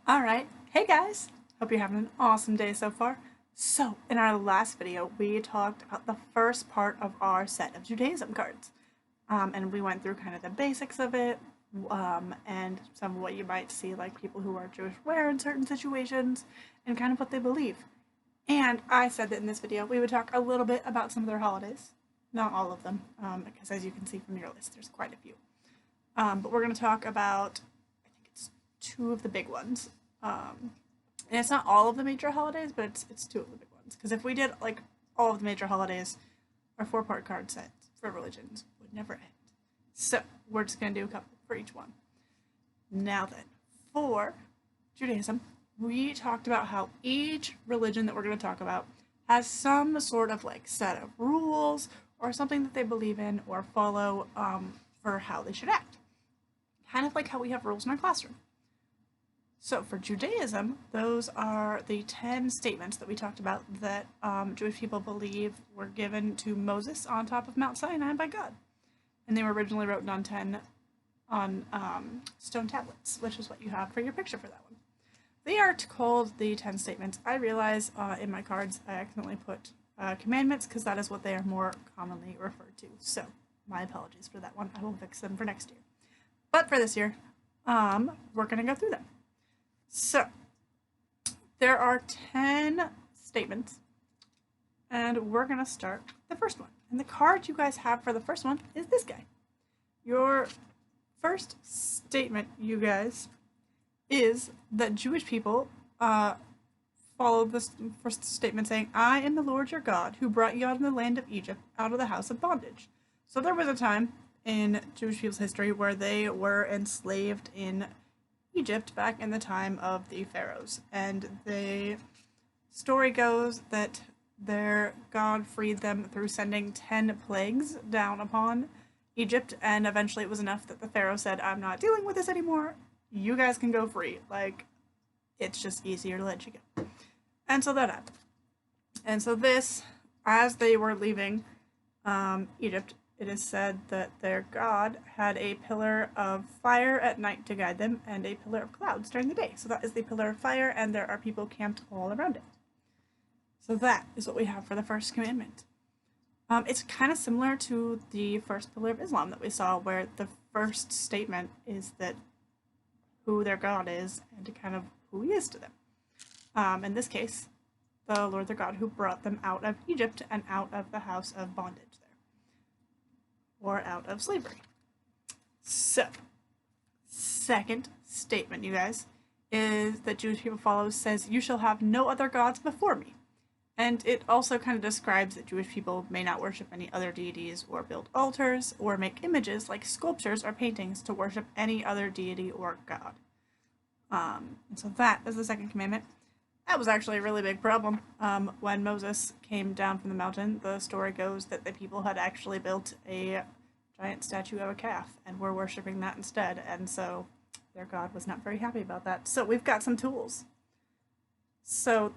Alright, hey guys! Hope you're having an awesome day so far. So, in our last video, we talked about the first part of our set of Judaism cards. And we went through kind of the basics of it, and some of what you might see like people who are Jewish wear in certain situations, and kind of what they believe. And I said that in this video we would talk a little bit about some of their holidays. Not all of them, because as you can see from your list, there's quite a few. But we're going to talk about two of the big ones. And it's not all of the major holidays, but it's two of the big ones. Because if we did like all of the major holidays, our 4-part card set for religions would never end. So we're just going to do a couple for each one. Now then, for Judaism, we talked about how each religion that we're going to talk about has some sort of like set of rules or something that they believe in or follow for how they should act. Kind of like how we have rules in our classroom. So for Judaism, those are the 10 statements that we talked about that Jewish people believe were given to Moses on top of Mount Sinai by God. And they were originally written on stone tablets, which is what you have for your picture for that one. They are called the 10 statements. I realize in my cards I accidentally put commandments because that is what they are more commonly referred to. So my apologies for that one. I will fix them for next year. But for this year, we're going to go through them. So, there are 10 statements, and we're going to start with the first one. And the card you guys have for the first one is this guy. Your first statement, you guys, is that Jewish people follow this first statement saying, I am the Lord your God who brought you out of the land of Egypt, out of the house of bondage. So there was a time in Jewish people's history where they were enslaved in Egypt back in the time of the pharaohs, and the story goes that their God freed them through sending 10 plagues down upon Egypt, and eventually it was enough that the pharaoh said, I'm not dealing with this anymore, you guys can go free, like, it's just easier to let you go. And so that happened. And so this, as they were leaving Egypt, it is said that their God had a pillar of fire at night to guide them and a pillar of clouds during the day. So that is the pillar of fire, and there are people camped all around it. So that is what we have for the first commandment. It's kind of similar to the first pillar of Islam that we saw, where the first statement is that who their God is and kind of who he is to them. In this case, the Lord their God who brought them out of Egypt and out of the house of bondage. Or out of slavery. So, second statement, you guys, is that Jewish people follow says, you shall have no other gods before me. And it also kind of describes that Jewish people may not worship any other deities or build altars or make images like sculptures or paintings to worship any other deity or god. And so that is the second commandment. That was actually a really big problem. When Moses came down from the mountain, the story goes that the people had actually built a giant statue of a calf and were worshiping that instead, and so their God was not very happy about that. So we've got some tools. So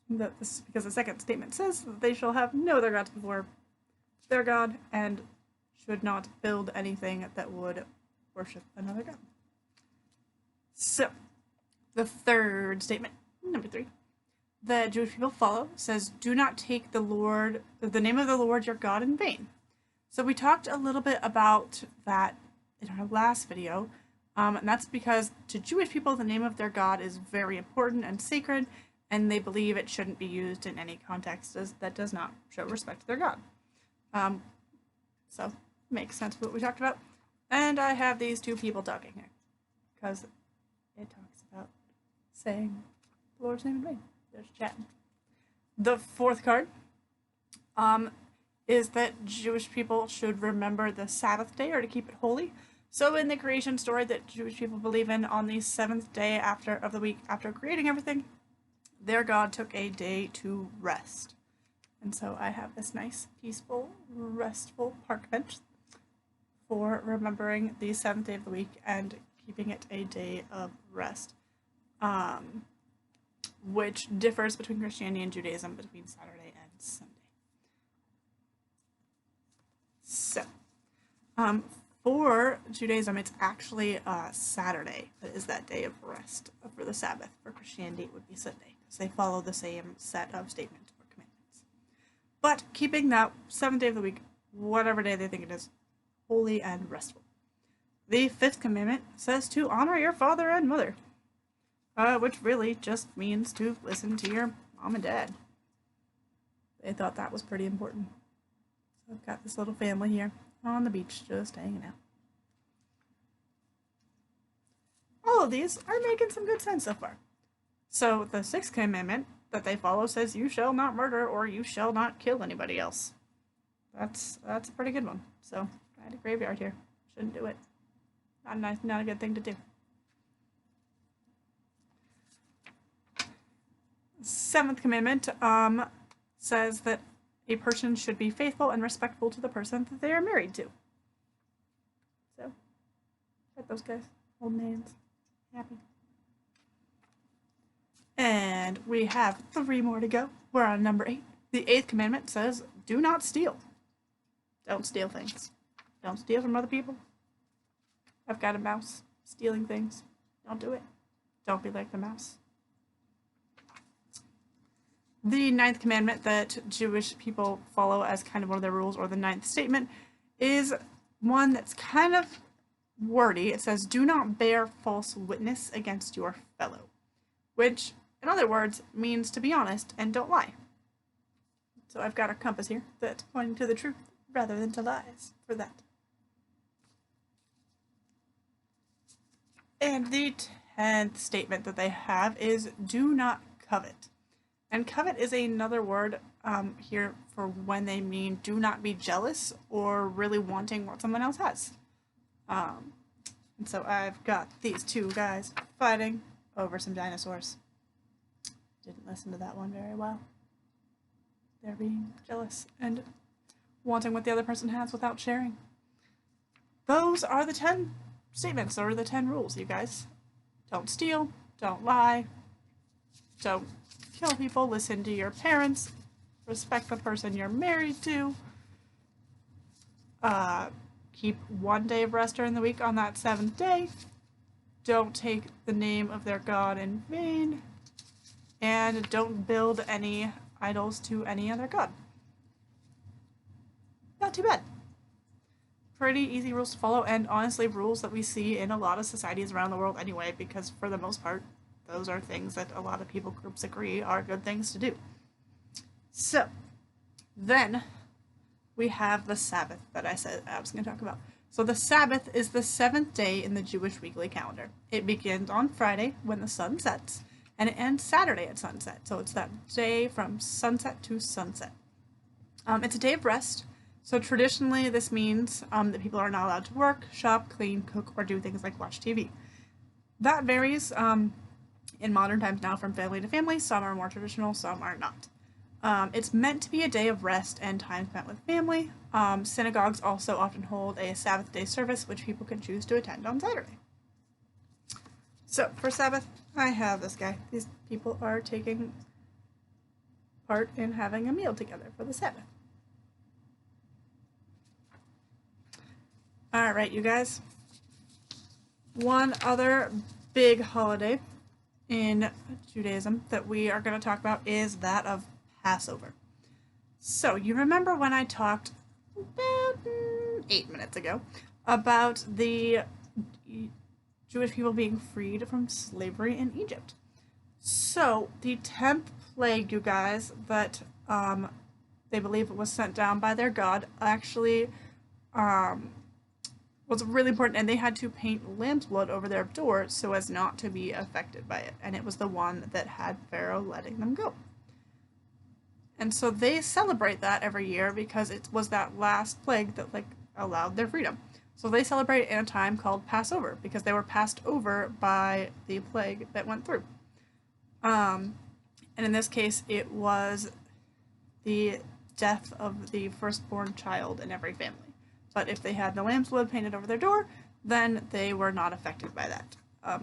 this is because the second statement says that they shall have no other gods before their God and should not build anything that would worship another god. So the third statement, number 3, that Jewish people follow says, do not take the name of the Lord your God in vain. So we talked a little bit about that in our last video, and that's because to Jewish people the name of their God is very important and sacred, and they believe it shouldn't be used in any context that does not show respect to their God. So makes sense what we talked about. And I have these two people talking here, because it talks about saying the Lord's name in vain. There's chatting. The fourth card is that Jewish people should remember the Sabbath day or to keep it holy. So in the creation story that Jewish people believe in, on the 7th day of the week after creating everything, their God took a day to rest. And so I have this nice, peaceful, restful park bench for remembering the 7th day of the week and keeping it a day of rest. Which differs between Christianity and Judaism between Saturday and Sunday. So, For Judaism, it's actually Saturday that is that day of rest for the Sabbath. For Christianity, it would be Sunday, because they follow the same set of statements or commandments. But keeping that seventh day of the week, whatever day they think it is, holy and restful. The fifth commandment says to honor your father and mother, which really just means to listen to your mom and dad. They thought that was pretty important. So I've got this little family here on the beach just hanging out. All of these are making some good sense so far. So the sixth commandment that they follow says you shall not murder or you shall not kill anybody else. That's a pretty good one. So I had a graveyard here. Shouldn't do it. Not a good thing to do. Seventh commandment says that a person should be faithful and respectful to the person that they are married to. So, let those guys, old names, happy. And we have 3 more to go. We're on number 8. The 8th commandment says, do not steal. Don't steal things. Don't steal from other people. I've got a mouse stealing things. Don't do it. Don't be like the mouse. The 9th commandment that Jewish people follow as kind of one of their rules, or the 9th statement, is one that's kind of wordy. It says, do not bear false witness against your fellow, which, in other words, means to be honest and don't lie. So I've got a compass here that's pointing to the truth rather than to lies for that. And the 10th statement that they have is do not covet. And covet is another word here for when they mean do not be jealous or really wanting what someone else has. And so I've got these 2 guys fighting over some dinosaurs. Didn't listen to that one very well. They're being jealous and wanting what the other person has without sharing. Those are the 10 statements, or the 10 rules, you guys. Don't steal, don't lie, don't kill people, listen to your parents, respect the person you're married to, keep 1 day of rest during the week on that 7th day, don't take the name of their God in vain, and don't build any idols to any other god. Not too bad. Pretty easy rules to follow, and honestly rules that we see in a lot of societies around the world anyway, because for the most part those are things that a lot of people groups agree are good things to do. So then we have the Sabbath that I said I was going to talk about. So the Sabbath is the 7th day in the Jewish weekly calendar. It begins on Friday when the sun sets, and it ends Saturday at sunset. So it's that day from sunset to sunset. It's a day of rest. So traditionally, this means that people are not allowed to work, shop, clean, cook, or do things like watch TV. That varies in modern times now from family to family. Some are more traditional, some are not. It's meant to be a day of rest and time spent with family. Synagogues also often hold a Sabbath day service, which people can choose to attend on Saturday. So for Sabbath, I have this guy. These people are taking part in having a meal together for the Sabbath. Alright, you guys. One other big holiday in Judaism that we are going to talk about is that of Passover. So, you remember when I talked about 8 minutes ago about the Jewish people being freed from slavery in Egypt. So, the 10th plague, you guys, that they believe was sent down by their god actually was really important, and they had to paint lamb's blood over their door so as not to be affected by it, and it was the one that had Pharaoh letting them go. And so they celebrate that every year because it was that last plague that allowed their freedom. So they celebrate in a time called Passover because they were passed over by the plague that went through. And in this case, it was the death of the firstborn child in every family. But if they had the lamb's blood painted over their door, then they were not affected by that.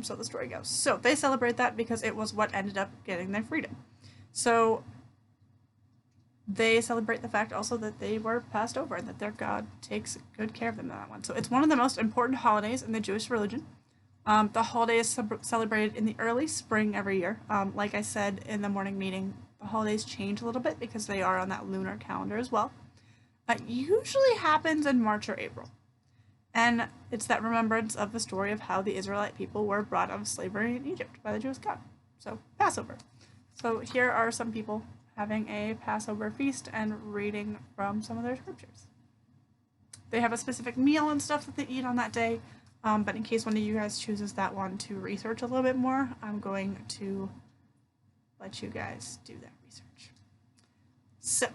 So the story goes. So they celebrate that because it was what ended up getting their freedom. So they celebrate the fact also that they were passed over and that their God takes good care of them in that one. So it's one of the most important holidays in the Jewish religion. The holiday is celebrated in the early spring every year. Like I said in the morning meeting, the holidays change a little bit because they are on that lunar calendar as well. It usually happens in March or April. And it's that remembrance of the story of how the Israelite people were brought out of slavery in Egypt by the Jewish God. So, Passover. So here are some people having a Passover feast and reading from some of their scriptures. They have a specific meal and stuff that they eat on that day, but in case one of you guys chooses that one to research a little bit more, I'm going to let you guys do that research. So,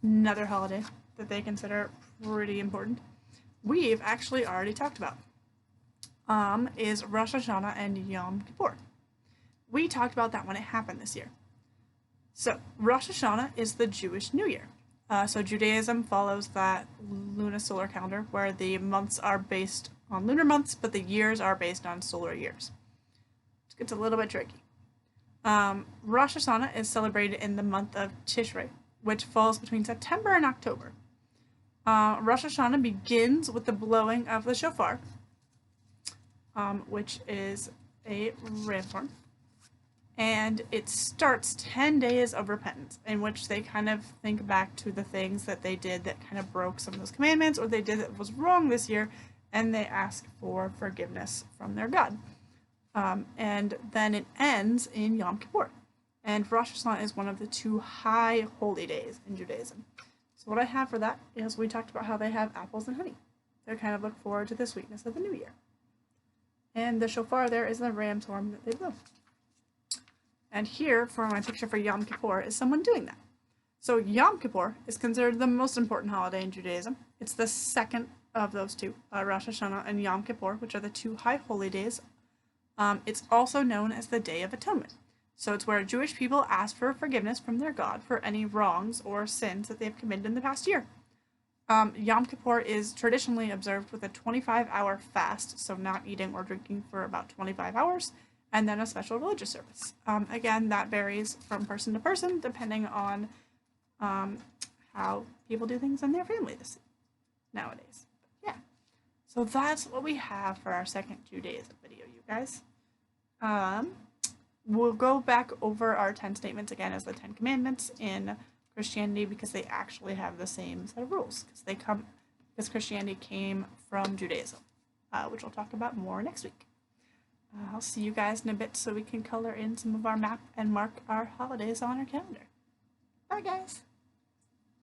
another holiday that they consider pretty important, we've actually already talked about, is Rosh Hashanah and Yom Kippur. We talked about that when it happened this year. So, Rosh Hashanah is the Jewish New Year. So Judaism follows that lunisolar calendar where the months are based on lunar months, but the years are based on solar years. It gets a little bit tricky. Rosh Hashanah is celebrated in the month of Tishrei, which falls between September and October. Rosh Hashanah begins with the blowing of the shofar, which is a ram's horn. And it starts 10 days of repentance, in which they kind of think back to the things that they did that kind of broke some of those commandments, or they did that was wrong this year, and they ask for forgiveness from their God. And then it ends in Yom Kippur. And Rosh Hashanah is one of the 2 high holy days in Judaism. So what I have for that is we talked about how they have apples and honey. They kind of look forward to the sweetness of the new year. And the shofar there is the ram's horn that they blow. And here, for my picture for Yom Kippur, is someone doing that. So Yom Kippur is considered the most important holiday in Judaism. It's the second of those 2, Rosh Hashanah and Yom Kippur, which are the 2 high holy days. It's also known as the Day of Atonement. So it's where Jewish people ask for forgiveness from their God for any wrongs or sins that they've committed in the past year. Yom Kippur is traditionally observed with a 25-hour fast, so not eating or drinking for about 25 hours, and then a special religious service. Again, that varies from person to person, depending on how people do things in their family nowadays. But yeah, so that's what we have for our second Judaism video, you guys. We'll go back over our 10 statements again as the 10 commandments in Christianity, because they actually have the same set of rules, because Christianity came from Judaism, which we'll talk about more next week. I'll see you guys in a bit so we can color in some of our map and mark our holidays on our calendar. Bye, guys.